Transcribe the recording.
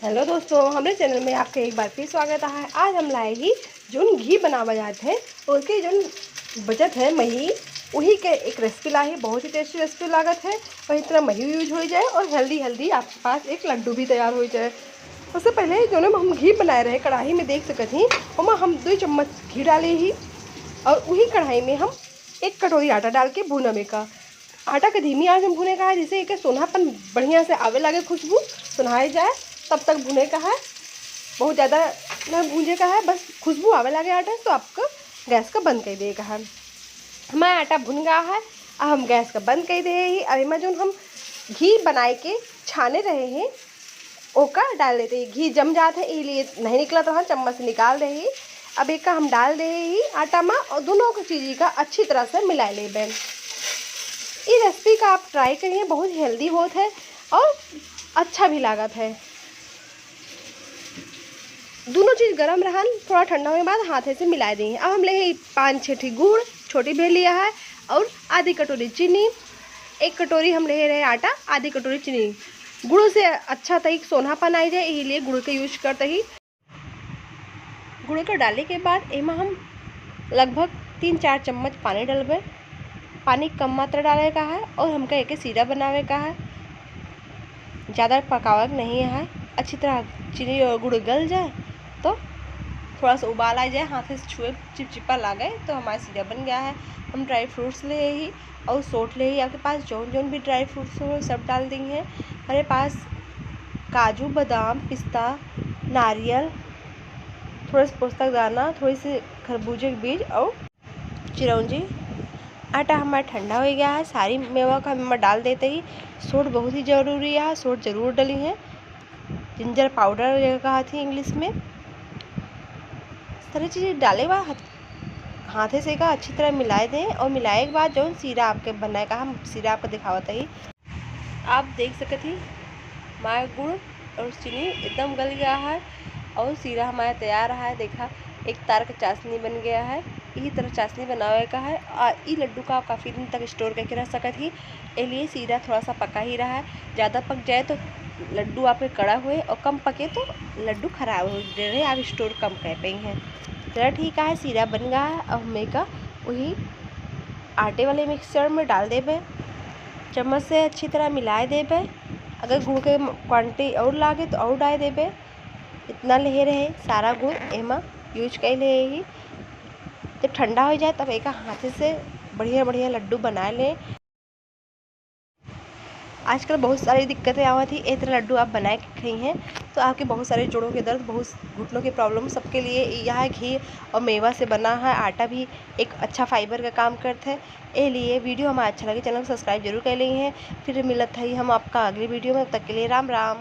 Hello दोस्तों, हमारे channel में आपका एक बार फिर स्वागत है। आज हम लाए ही जो घी बनावा जाते हैं उसकी जो बचत है मही वही के एक रेसिपी लाई है। बहुत ही टेस्टी रेसिपी लागत है और इतना मही यूज हो जाए और हेल्दी आपके पास एक लड्डू भी तैयार हो जाए। उससे पहले जो ना हम घी बनाए रहे कढ़ाई में देख सकते हैं और हम 2 चम्मच घी डाले ही और वही कढ़ाई में हम 1 कटोरी आटा डाल के भूना में का आटा का धीमी आंच में भुने का है, जिससे एक सोनापन बढ़िया से आवे लगे, खुशबू सुनाई जाए तब तक भुने का है। बहुत ज़्यादा न भूंजे का है, बस खुशबू आवे लगे आटा तो आपका गैस का बंद कर देगा है। हमारा आटा भुन गया है, अब हम गैस का बंद कर दे ही। अब में जो हम घी बनाए के छाने रहे हैं ओका डाल देते हैं। घी जम जाते है इसलिए नहीं निकला तो हम चम्मच से निकाल दे ही। अब एक का हम डाल दे ही आटा में और दोनों को चीज़ का अच्छी तरह से मिला ले बेन। ये रेसिपी का आप ट्राई करिए, बहुत हेल्दी होता है और अच्छा भी लागत है। दोनों चीज़ गरम रहन, थोड़ा ठंडा होने के बाद हाथे से मिला देंगे। अब हम ले 5-6 गुड़ छोटी भेल लिया है और आधी कटोरी चीनी। 1 कटोरी हम ले रहे आटा, आधी कटोरी चीनी। गुड़ से अच्छा तक सोनापन आई जाए इसलिए गुड़ का यूज करते ही। गुड़ को डालने के बाद एमा हम लगभग 3-4 चम्मच पानी डालबे। पानी कम मात्रा डाले का है और हमका एक सीरा बनावे का है, ज़्यादा पकावक नहीं है। अच्छी तरह चीनी और गुड़ गल जाए तो थोड़ा सा उबाल आ जाए, हाथ से छुए चिपचिपा लागे तो हमारा सीरा बन गया है। हम ड्राई फ्रूट्स ले ही और सोट ले ही। आपके पास जौन भी ड्राई फ्रूट्स हो सब डाल देंगे। हमारे पास काजू, बादाम, पिस्ता, नारियल, थोड़ा सा पोस्ता दाना, थोड़ी सी खरबूजे के बीज और चिरौंजी। आटा हमारा ठंडा हो गया है, सारी मेवा का हम डाल देते ही। सोट बहुत ही ज़रूरी है, सोट ज़रूर डली है। जिंजर पाउडर कहा थी इंग्लिश में। सारी चीज़ें डाले बाद हाथे से का अच्छी तरह मिलाए दें और मिलाए के बाद जो सीरा आपके बनाए का हम सीरा आपको दिखावत ही। आप देख सकते थी हमारा गुड़ और चीनी एकदम गल गया है और सीरा हमारा तैयार रहा है। देखा एक तार का चाशनी बन गया है। इसी तरह चाशनी बनावे का है और ये लड्डू का आप काफ़ी दिन तक स्टोर करके रख सकत ही। इसलिए सीरा थोड़ा सा पका ही रहा है, ज़्यादा पक जाए तो लड्डू आपके कड़ा हुए और कम पके तो लड्डू खराब हो रहे, आप स्टोर कम कर पाई हैं। चलो ठीक है, सीरा बन गया है। अब हमें का वही आटे वाले मिक्सचर में डाल देबे, चम्मच से अच्छी तरह मिलाए देबे। अगर गुड़ के क्वांटिटी और लागे तो और डाल देबे। इतना ले रहे सारा गुड़ एमा यूज कर ले ही। जब ठंडा हो जाए तब एक हाथ से बढ़िया बढ़िया लड्डू बना लें। आजकल बहुत सारी दिक्कतें आवत थी, एक तरह लड्डू आप बनाए के खाई हैं तो आपके बहुत सारे जोड़ों के दर्द, बहुत घुटनों की प्रॉब्लम, सबके लिए यह घी और मेवा से बना है आटा भी एक अच्छा फाइबर का काम करता है। ए लिए वीडियो हमें अच्छा लगे चैनल को सब्सक्राइब जरूर कर लेंगे। फिर मिलत है हम आपका अगली वीडियो में, तब तक के लिए राम राम।